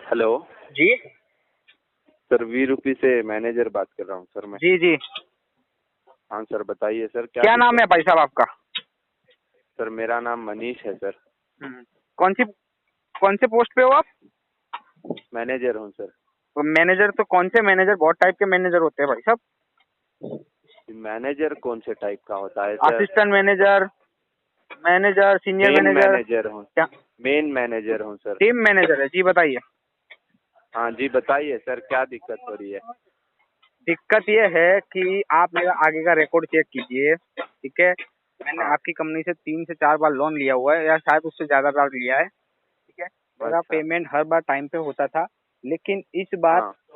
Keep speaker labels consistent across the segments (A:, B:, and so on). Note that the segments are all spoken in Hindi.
A: हेलो
B: जी
A: सर, वी से मैनेजर बात कर रहा हूँ सर मैं।
B: जी जी।
A: हाँ सर, बताइए सर
B: क्या नाम है भाई साहब आपका?
A: सर मेरा नाम मनीष है सर।
B: कौन से पोस्ट पे हो आप?
A: मैनेजर हूँ सर।
B: तो मैनेजर तो कौन से मैनेजर? बहुत टाइप के मैनेजर होते हैं भाई साहब।
A: मैनेजर कौन से टाइप का होता है sir?
B: Assistant manager, manager, senior
A: main
B: manager.
A: Manager हूँ।
B: क्या?
A: मेन मैनेजर हूँ सर।
B: टीम मैनेजर है जी, बताइए।
A: हाँ जी बताइए सर, क्या दिक्कत हो रही है?
B: दिक्कत ये है कि आप मेरा आगे का रिकॉर्ड चेक कीजिए, ठीक है। मैंने
A: हाँ।
B: आपकी कंपनी से 3 से 4 बार लोन लिया हुआ है, या शायद उससे ज्यादा बार लिया है, ठीक है। मेरा
A: अच्छा।
B: पेमेंट हर बार टाइम पे होता था, लेकिन
A: हाँ।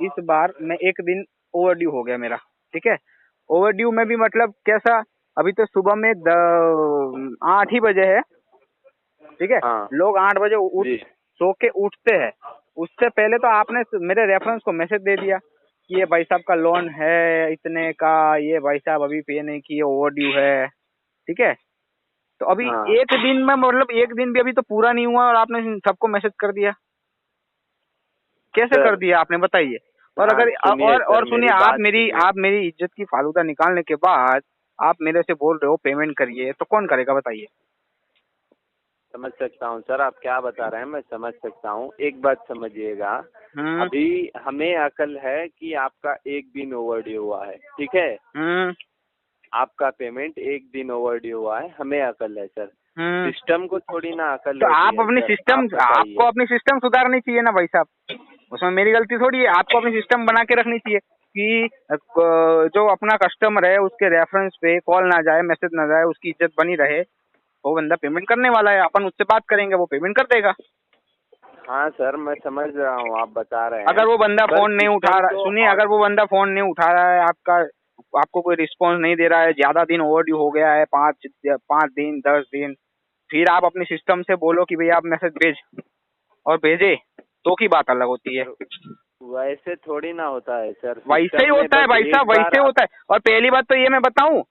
B: इस बार मैं एक दिन ओवरड्यू हो गया मेरा, ठीक है। ओवरड्यू में भी मतलब कैसा? अभी तो सुबह में 8 ही बजे है, ठीक है।
A: हाँ
B: लोग 8 बजे उठ
A: जी।
B: सो के उठते हैं। उससे पहले तो आपने मेरे रेफरेंस को मैसेज दे दिया कि ये भाई साहब का लोन है इतने का, ये भाई साहब अभी पे नहीं किए, ओवरड्यू है, ठीक है। तो अभी
A: हाँ
B: एक दिन में मतलब एक दिन भी अभी तो पूरा नहीं हुआ और आपने सबको मैसेज कर दिया। कैसे कर
A: सर।
B: दिया आपने, बताइए। और
A: हाँ
B: अगर
A: सुनिए सर,
B: और सुनिए,
A: मेरी
B: आप
A: बात
B: मेरी
A: सुनिए।
B: आप मेरी इज्जत की फालूदा निकालने के बाद आप मेरे से बोल रहे हो पेमेंट करिए, तो कौन करेगा बताइए।
A: समझ सकता हूँ सर, आप क्या बता रहे हैं मैं समझ सकता हूँ। एक बात समझिएगा,
B: हम्म
A: अभी हमें अकल है कि आपका एक दिन ओवरड्यू हुआ है, ठीक है।
B: हम्म
A: आपका पेमेंट एक दिन ओवरड्यू हुआ है, हमें अकल है सर।
B: हम्म
A: सिस्टम को थोड़ी ना अकल
B: तो
A: रहती
B: आप
A: है
B: अपनी
A: सर,
B: सिस्टम
A: आप
B: आपको
A: बताइए।
B: अपनी सिस्टम सुधारनी चाहिए ना भाई साहब। उसमें मेरी गलती थोड़ी है। आपको अपनी सिस्टम बना के रखनी चाहिए कि जो अपना कस्टमर है उसके रेफरेंस पे कॉल ना जाए, मैसेज ना जाए, उसकी इज्जत बनी रहे। वो बंदा पेमेंट करने वाला है, अपन उससे बात करेंगे, वो पेमेंट कर देगा।
A: हाँ सर, मैं समझ रहा हूँ आप बता रहे हैं,
B: अगर वो बंदा
A: पर
B: फोन नहीं उठा
A: सिस्टम
B: रहा,
A: को
B: सुनिए,
A: ऑन।
B: अगर वो बंदा फोन नहीं उठा रहा है आपका, आपको कोई रिस्पॉन्स नहीं दे रहा है, ज्यादा दिन ओवरड्यू हो गया है, 5 दिन 10 दिन, फिर आप अपनी सिस्टम से बोलो कि भैया आप मैसेज भेज, और भेजे तो की बात अलग होती है।
A: वैसे थोड़ी ना होता है सर,
B: वैसे ही
A: सिस्टम में
B: होता है
A: बस
B: भाई
A: एक
B: साहब,
A: बार
B: वैसे
A: आप।
B: होता है। और पहली बात तो ये मैं बताऊं,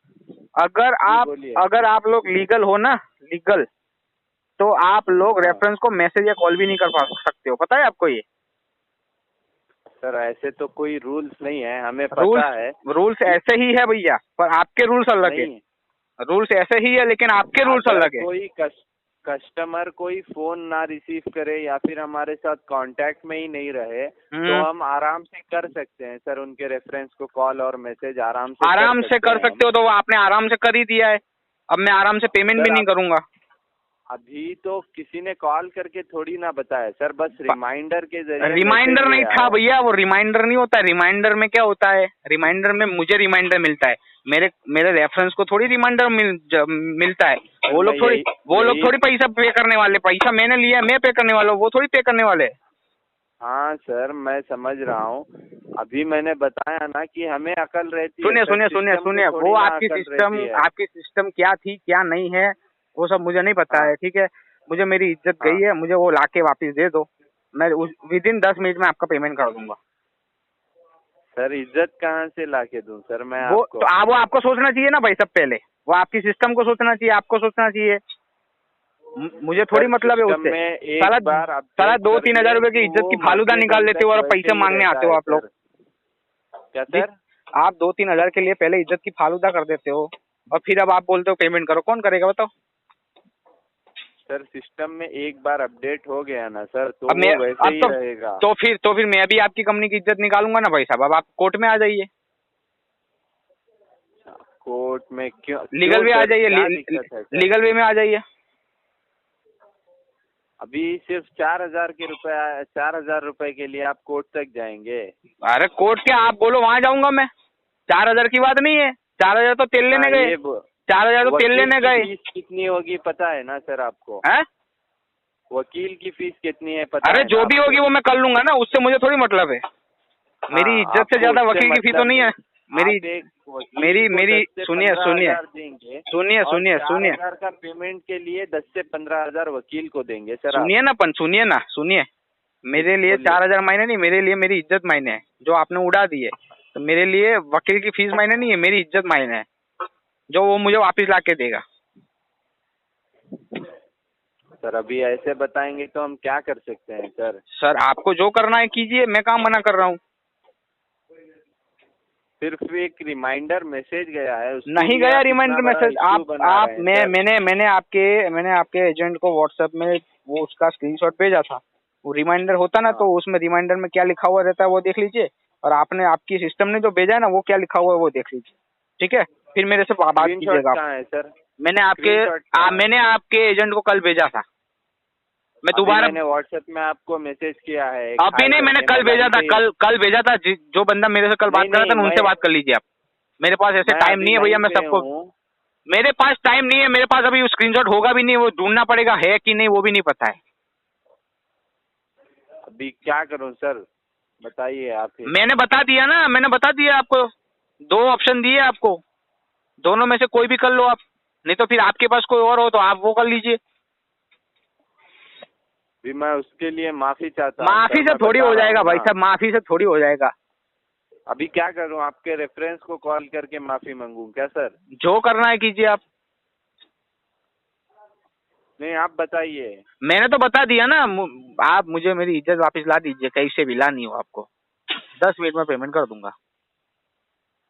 B: अगर
A: जी
B: आप
A: बोलिए।
B: अगर आप लोग लीगल हो ना, लीगल, तो आप लोग
A: हाँ
B: रेफरेंस को मैसेज या कॉल भी नहीं कर सकते हो, पता है आपको ये?
A: सर, ऐसे तो कोई रूल्स नहीं है, हमें
B: रूल्स
A: पता है
B: रूल्स
A: कि
B: ऐसे ही है भैया, पर आपके रूल्स अलग है।
A: नहीं।
B: रूल्स ऐसे ही है लेकिन आपके रूल्स
A: अगर
B: अलग है।
A: कोई कस्टमर कोई फोन ना रिसीव करे या फिर हमारे साथ कांटेक्ट में ही नहीं रहे, तो
B: हम्म
A: हम आराम से कर सकते हैं सर, उनके रेफरेंस को कॉल और मैसेज आराम से
B: आराम से कर
A: हैं हम।
B: सकते हो, तो वो आपने आराम से कर ही दिया है। अब मैं आराम से पेमेंट भी
A: सर
B: नहीं
A: आप
B: करूंगा।
A: अभी तो किसी ने कॉल करके थोड़ी ना बताया सर, बस रिमाइंडर के जरिए मैसेज
B: रिमाइंडर
A: ये
B: नहीं था
A: आया।
B: भैया, वो रिमाइंडर नहीं होता है। रिमाइंडर में क्या होता है? रिमाइंडर में मुझे रिमाइंडर मिलता है, मेरे रेफरेंस को थोड़ी रिमाइंडर मिलता है।
A: सर मैं यही
B: वो लोग
A: यही
B: थोड़ी पैसा पे करने वाले, पैसा मैंने लिया है, मैं पे करने वाला हूँ, वो थोड़ी पे करने वाले।
A: हाँ सर, मैं समझ रहा हूँ। अभी मैंने बताया ना कि हमें अकल रहती है
B: सुनिए
A: सर,
B: सुनिए सुनिए
A: सिस्टम को
B: सुनिए,
A: थोड़ी
B: वो
A: ना अकल रहती है।
B: आपकी सिस्टम क्या थी क्या नहीं है, वो सब मुझे नहीं पता
A: हाँ
B: है, ठीक है। मुझे मेरी इज्जत
A: हाँ
B: गई है, मुझे वो लाके वापस दे दो। मैं विदिन 10 मिनट में आपका पेमेंट कर दूंगा।
A: सर, इज्जत कहाँ से लाके दूं सर मैं
B: वो तो
A: आपको?
B: वो आपको सोचना चाहिए ना भाई, सब पहले वो आपकी सिस्टम को सोचना चाहिए, आपको सोचना चाहिए। मुझे थोड़ी
A: सर
B: मतलब है
A: सिस्टम
B: उससे।
A: में
B: साला
A: एक बार
B: साला
A: अपडेट कर
B: 2-3 हजार
A: दिए
B: रुपए की
A: कि
B: इज्जत
A: वो
B: की फालूदा
A: मरते
B: निकाल
A: दम
B: लेते
A: तक
B: हो और
A: वैसे
B: पैसे
A: ही
B: मांगने
A: रहता
B: आते हो
A: है
B: आप लोग
A: सर। क्या
B: जी।
A: सर?
B: आप 2-3 हजार के लिए पहले इज्जत की फालूदा कर देते हो, और फिर अब आप बोलते हो पेमेंट करो। कौन करेगा बताओ?
A: सर सिस्टम में एक बार अपडेट हो गया ना सर, तो
B: अब मैं
A: वो वैसे
B: अब
A: ही रहेगा।
B: तो फिर मैं भी आपकी कंपनी की इज्जत निकालूंगा ना भाई साहब। अब आप कोर्ट में आ जाइए,
A: कोर्ट में क्यों
B: लीगल
A: क्यों
B: वे आ
A: सर,
B: जाइए,
A: क्या दिक्कत है सर?
B: लीगल वे में आ जाइए।
A: अभी सिर्फ 4,000 रुपए के लिए आप कोर्ट तक जाएंगे?
B: अरे कोर्ट क्या, आप बोलो वहां जाऊंगा मैं। 4 हजार की बात नहीं है, 4 हजार तो तेल
A: हाँ
B: लेने गए, 4 हजार तो तेल
A: वकील
B: लेने
A: की
B: गए
A: फीस कितनी होगी पता है ना सर आपको?
B: हैं।
A: वकील की फीस कितनी है पता
B: अरे
A: है ना
B: जो भी होगी
A: आपको?
B: वो मैं कर लूंगा ना, उससे मुझे थोड़ी मतलब है। मेरी
A: हाँ,
B: इज्जत से
A: आपको
B: ज्यादा
A: उससे
B: वकील की फीस तो
A: मतलब
B: नहीं है
A: नहीं।
B: मेरी।
A: आप एक वकील को
B: मेरी
A: 10 से
B: सुनिए
A: 15 हजार देंगे
B: सुनिए
A: और
B: सुनिए
A: चार
B: सुनिए
A: हजार का पेमेंट के लिए 10 से 15 हजार वकील को देंगे सर आप?
B: सुनिए ना सुनिए।
A: जी
B: मेरे लिए
A: बोलिए।
B: 4 हजार मायने नहीं, मेरे लिए मेरी इज्जत मायने है। जो आपने उड़ा दी है, तो मेरे लिए वकील की फीस मायने नहीं है, मेरी इज्जत मायने है, जो वो मुझे वापस ला के देगा।
A: सर अभी ऐसे बताएंगे तो हम क्या कर सकते हैं सर।
B: सर आपको जो करना है कीजिए, मैं कहाँ मना कर रहा हूँ।
A: सिर्फ एक रिमाइंडर मैसेज गया है, उसके
B: नहीं
A: लिए
B: गया
A: आप इतना
B: रिमाइंडर
A: बड़ा
B: मैसेज।
A: इश्यू
B: आप
A: बना
B: आप
A: रहे हैं
B: मैं
A: सर।
B: मैंने आपके एजेंट को व्हाट्सएप में वो उसका स्क्रीनशॉट भेजा था। वो रिमाइंडर होता ना,
A: हाँ।
B: तो उसमें रिमाइंडर में क्या लिखा हुआ रहता है वो देख लीजिए, और आपने आपकी सिस्टम ने जो भेजा है ना वो क्या लिखा हुआ है वो देख लीजिए, ठीक है। फिर मेरे से बात
A: स्क्रीनशॉट
B: कीजिएगा आप।
A: कहाँ है सर?
B: मैंने
A: मैंने
B: आपके एजेंट को कल भेजा था। मैं दोबारा
A: व्हाट्सएप में आपको मैसेज किया है।
B: अभी नहीं, मैंने कल भेजा था, कल भेजा था। जो बंदा मेरे से कल बात कर रहा था ना, उनसे बात कर लीजिए आप। मेरे पास ऐसे टाइम नहीं है भैया, मैं सबको, मेरे पास टाइम नहीं है, मेरे पास अभी स्क्रीनशॉट होगा भी नहीं, वो ढूंढना पड़ेगा है कि नहीं वो भी नहीं पता है।
A: अभी क्या करूं सर, बताइए आप ही।
B: मैंने बता दिया ना, मैंने बता दिया आपको, 2 ऑप्शन दिए आपको, दोनों में से कोई भी कर लो आप, नहीं तो फिर आपके पास कोई और हो तो आप वो कर लीजिए।
A: भी मैं उसके लिए माफी चाहता हूं।
B: माफी से थोड़ी हो जाएगा भाई साहब, माफी से थोड़ी हो जाएगा।
A: अभी क्या करूं, आपके रेफरेंस को कॉल करके माफी मांगूं क्या सर?
B: जो करना है कीजिए आप।
A: नहीं आप बताइए।
B: मैंने तो बता दिया ना, आप मुझे मेरी इज्जत वापस ला दीजिए, कैसे भी लानी हो आपको, 10 मिनट में पेमेंट कर दूंगा।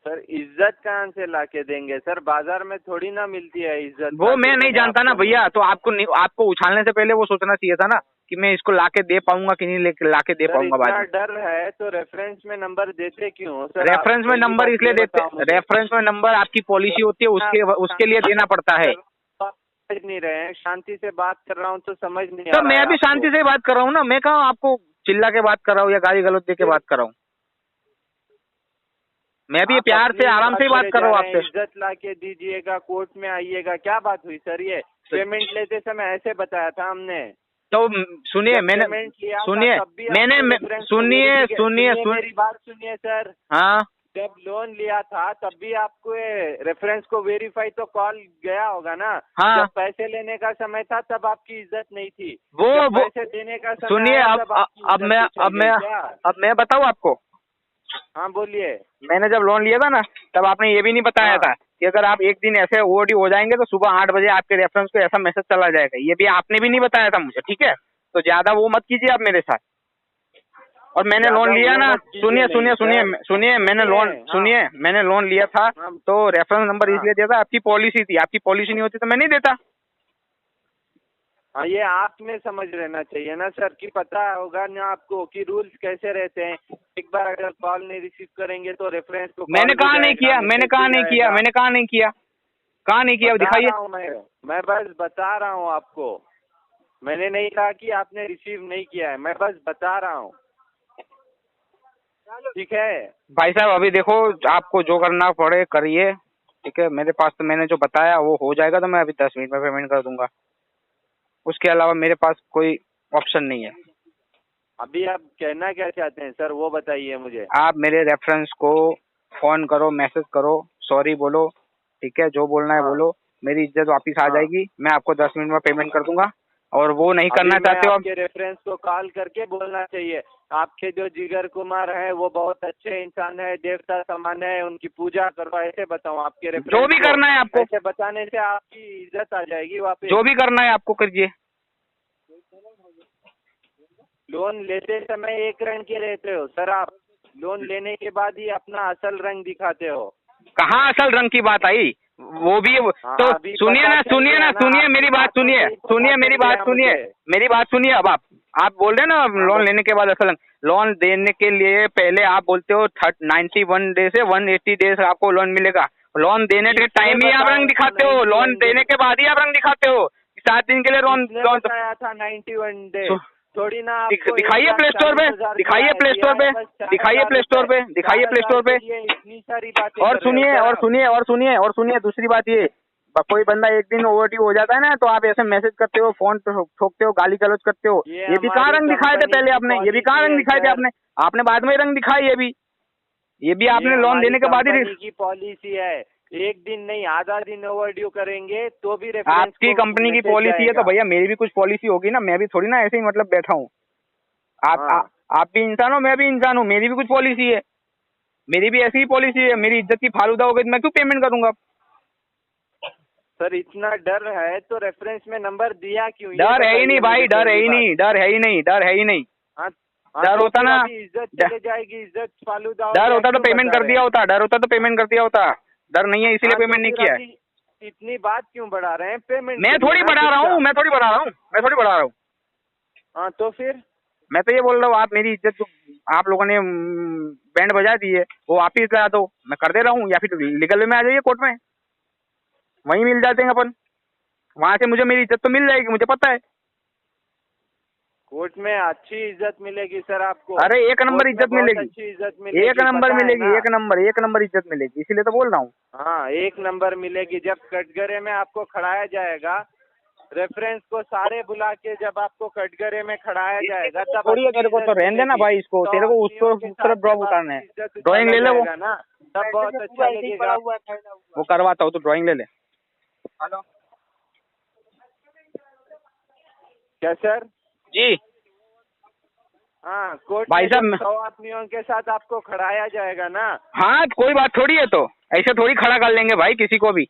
A: सर इज्जत कहाँ से लाके देंगे सर, बाजार में थोड़ी ना मिलती है इज्जत।
B: वो मैं नहीं जानता ना भैया, तो आपको उछालने से पहले वो सोचना चाहिए था ना कि मैं इसको लाके दे पाऊंगा कि नहीं लाके दे पाऊंगा।
A: इतना डर है तो रेफरेंस में नंबर देते क्यों सर?
B: रेफरेंस में नंबर इसलिए देते, रेफरेंस में नंबर आपकी पॉलिसी होती है, उसके लिए देना पड़ता है।
A: समझ नहीं रहे हैं, शांति से बात कर रहा हूँ तो समझ नहीं आ
B: तो
A: रहा है।
B: मैं भी शांति से बात कर रहा हूँ ना, मैं कहाँ आपको चिल्ला के बात कर रहा हूँ या गाली गलौज दे के बात कर रहा हूँ। मैं भी प्यार से आराम से बात कर रहा हूँ आपसे।
A: इज्जत ला के दीजिएगा, कोर्ट में आइएगा, क्या बात हुई सर? ये पेमेंट लेते समय ऐसे बताया था हमने।
B: तो सुनिए, मैंने
A: मेरी बात सुनिए सर।
B: हाँ,
A: जब लोन लिया था तब भी आपको रेफरेंस को वेरीफाई तो कॉल गया होगा ना?
B: हाँ।
A: जब पैसे लेने का समय था तब आपकी इज्जत नहीं थी,
B: वो
A: पैसे देने का समय
B: सुनिए। अब मैं बताऊँ आपको।
A: हाँ बोलिए।
B: मैंने जब लोन लिया था ना, तब आपने ये भी नहीं बताया था कि अगर आप एक दिन ऐसे ओवरड्यू हो जाएंगे तो सुबह 8 बजे आपके रेफरेंस को ऐसा मैसेज चला जाएगा, ये भी आपने भी नहीं बताया था मुझे, ठीक है। तो ज्यादा वो मत कीजिए आप मेरे साथ। और मैंने लोन लिया ना, सुनिए, मैंने लोन लिया था तो रेफरेंस नंबर इसलिए दिया था, आपकी पॉलिसी थी, आपकी पॉलिसी नहीं होती तो मैं नहीं देता।
A: हाँ, ये आप में समझ रहना चाहिए ना सर, कि पता होगा ना आपको कि रूल्स कैसे रहते हैं। एक बार अगर कॉल नहीं रिसीव करेंगे तो रेफरेंस को
B: मैंने कहा नहीं किया, दिखाइए।
A: मैं बस बता रहा हूँ आपको, मैंने नहीं कहा कि आपने रिसीव नहीं किया है, मैं बस बता रहा हूँ, ठीक है
B: भाई साहब। अभी देखो, आपको जो करना पड़े करिए, ठीक है। मेरे पास तो मैंने जो बताया वो हो जाएगा, तो मैं अभी 10 मिनट में पेमेंट कर दूंगा। उसके अलावा मेरे पास कोई ऑप्शन नहीं है।
A: अभी आप कहना क्या चाहते हैं सर, वो बताइए मुझे।
B: आप मेरे रेफरेंस को फोन करो, मैसेज करो, सॉरी बोलो, ठीक है, जो बोलना है बोलो, मेरी इज्जत वापस आ जाएगी, मैं आपको 10 मिनट में पेमेंट कर दूंगा। और वो नहीं करना चाहते हो,
A: आपके रेफरेंस को कॉल करके बोलना चाहिए, आपके जो जिगर कुमार है वो बहुत अच्छे इंसान है, देवता समान है, उनकी पूजा करो, ऐसे बताओ। आपके रेफरेंस
B: जो भी करना है आपको,
A: ऐसे बताने से आपकी इज्जत आ जाएगी वापस।
B: जो भी करना है आपको करिए।
A: लोन लेते समय एक रंग के रहते हो सर, आप लोन लेने के बाद ही अपना असल रंग दिखाते हो।
B: कहाँ असल रंग की बात आई? वो भी तो सुनिए मेरी बात सुनिए। अब आप बोल रहे हैं ना लोन लेने के बाद असल, लोन देने के लिए पहले आप बोलते हो 91 डे से 180 डेज आपको लोन मिलेगा। लोन देने के टाइम ही आप रंग दिखाते हो, लोन देने के बाद ही आप रंग दिखाते हो। 7 दिन के लिए लोन
A: बताया था 91 डे थोड़ी ना।
B: दिखाइए प्ले स्टोर पे, दिखाइए प्ले स्टोर पे।
A: इतनी सारी बातें।
B: और सुनिए, दूसरी बात ये, कोई बंदा एक दिन ओवरड्यू हो जाता है ना, तो आप ऐसे मैसेज करते हो, फोन ठोकते हो, गाली गलौज करते हो। ये भी कहाँ रंग दिखाए थे पहले आपने? ये भी कहाँ रंग दिखाए थे आपने बाद में रंग दिखाए। ये भी आपने लोन देने के बाद ही
A: की पॉलिसी है, एक दिन नहीं आधा दिन ओवरड्यू करेंगे तो भी
B: आपकी कंपनी की पॉलिसी है, तो भैया मेरी भी कुछ पॉलिसी होगी ना। मैं भी थोड़ी ना ऐसे ही मतलब बैठा हूँ। आप भी इंसान हो, मैं भी इंसान हूँ, मेरी भी कुछ पॉलिसी है, मेरी भी ऐसी ही पॉलिसी है। मेरी इज्जत की फालूदा हो गई तो मैं क्यों पेमेंट करूंगा?
A: सर इतना डर है तो रेफरेंस में नंबर दिया क्यों?
B: डर है ही नहीं भाई, डर है ही नहीं, डर है ही नहीं, डर है ही नहीं। डर होता ना,
A: इज्जत चले जाएगी, इज्जत फालूदा।
B: डर होता तो पेमेंट कर दिया होता, डर होता तो पेमेंट कर दिया होता। डर नहीं है इसीलिए पेमेंट नहीं किया है।
A: इतनी बात क्यों बढ़ा रहे हैं? पेमेंट
B: मैं थोड़ी बढ़ा रहा हूँ, मैं थोड़ी बढ़ा रहा हूँ, मैं थोड़ी बढ़ा रहा हूँ।
A: हाँ तो फिर
B: मैं तो ये बोल रहा हूँ, आप मेरी इज्जत आप लोगों ने बैंड बजा दी है, वो वापिस ला दो, मैं कर दे रहा हूँ। या फिर लीगल में आ जाइए कोर्ट में, वहीं मिल जाते हैं अपन। वहां से मुझे मेरी इज्जत तो मिल जाएगी, मुझे पता है।
A: कोर्ट में अच्छी इज्जत मिलेगी सर आपको।
B: अरे एक नंबर इज्जत मिलेगी,
A: अच्छी इज्जत मिलेगी,
B: एक नंबर मिलेगी, एक नंबर इज्जत मिलेगी, इसीलिए तो बोल रहा हूँ।
A: हाँ एक नंबर मिलेगी। जब कटघरे में आपको खड़ाया जाएगा, रेफरेंस को सारे बुला के जब आपको कटघरे में खड़ाया जाएगा, तब
B: थोड़ी तेरे को तो रहने देना भाई इसको, तेरे को उसको तरफ ड्रॉप उतारना है। ड्राइंग ले ले वो
A: ना, तब बहुत अच्छा लगेगा।
B: वो करवाता हूँ तो ड्राइंग ले ले। हेलो
A: क्या सर?
B: जी
A: हाँ कोर्ट
B: भाई साहब,
A: 100 आदमियों के साथ आपको खड़ाया जाएगा ना।
B: हाँ कोई बात थोड़ी है, तो ऐसे थोड़ी खड़ा कर लेंगे भाई किसी को भी।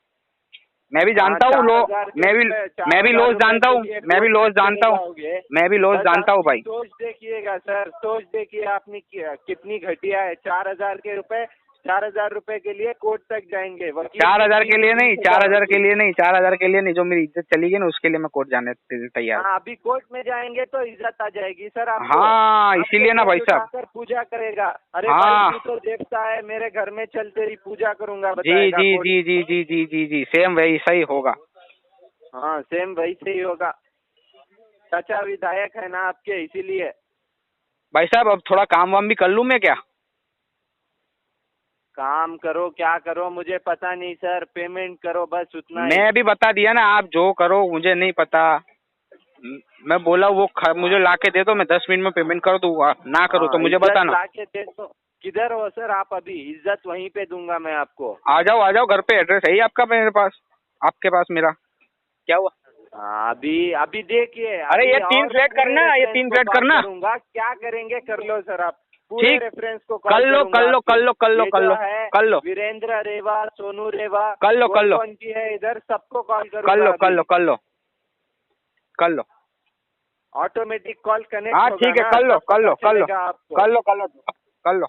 B: मैं भी जानता हूँ लो, मैं भी लॉस जानता हूँ, मैं भी लॉस जानता हूँ, मैं भी लॉस जानता हूँ भाई।
A: सोच देखिएगा सर, सोच देखिए आपने कितनी घटिया है। 4,000 के रुपए, 4,000 रुपए के लिए कोर्ट तक जाएंगे।
B: 4,000 के लिए नहीं, 4,000 के लिए नहीं, 4,000 के लिए नहीं, जो मेरी इज्जत चली गई ना उसके लिए मैं कोर्ट जाने तैयार।
A: हाँ अभी कोर्ट में जाएंगे तो इज्जत आ जाएगी सर आपको।
B: हाँ इसीलिए ना भाई साहब,
A: पूजा करेगा। अरे
B: हाँ
A: भाई तू तो देवता है, मेरे घर में चल तेरी पूजा करूंगा।
B: जी जी जी जी जी जी जी जी सेम वैसा ही होगा।
A: हाँ सेम वैसे ही होगा। चाचा विधायक है ना आपके, इसीलिए।
B: भाई साहब अब थोड़ा काम वाम भी कर लूँ मैं क्या?
A: काम करो क्या करो मुझे पता नहीं सर, पेमेंट करो बस उतना ही।
B: मैं अभी बता दिया ना, आप जो करो मुझे नहीं पता। मैं बोला वो मुझे लाके दे दो, मैं 10 मिनट में पेमेंट कर दूंगा, ना करो तो मुझे बताना।
A: लाके दे दो। किधर हो सर आप अभी? इज्जत वहीं पे दूंगा मैं आपको।
B: आ जाओ घर पे, एड्रेस है ही आपका मेरे पास, आपके पास मेरा। क्या हुआ?
A: अभी देखिए।
B: अरे ये 3 फ्लैट करना, ये 3 फ्लैट करना।
A: क्या करेंगे कर लो सर आप।
B: ठीक,
A: रेफरेंस को
B: कर लो।
A: वीरेंद्र रेवा, सोनू रेवा,
B: कर लो
A: कौन की है इधर, सबको कॉल करूंगा।
B: कर लो
A: ऑटोमेटिक कॉल कनेक्ट।
B: हाँ ठीक है, कर लो।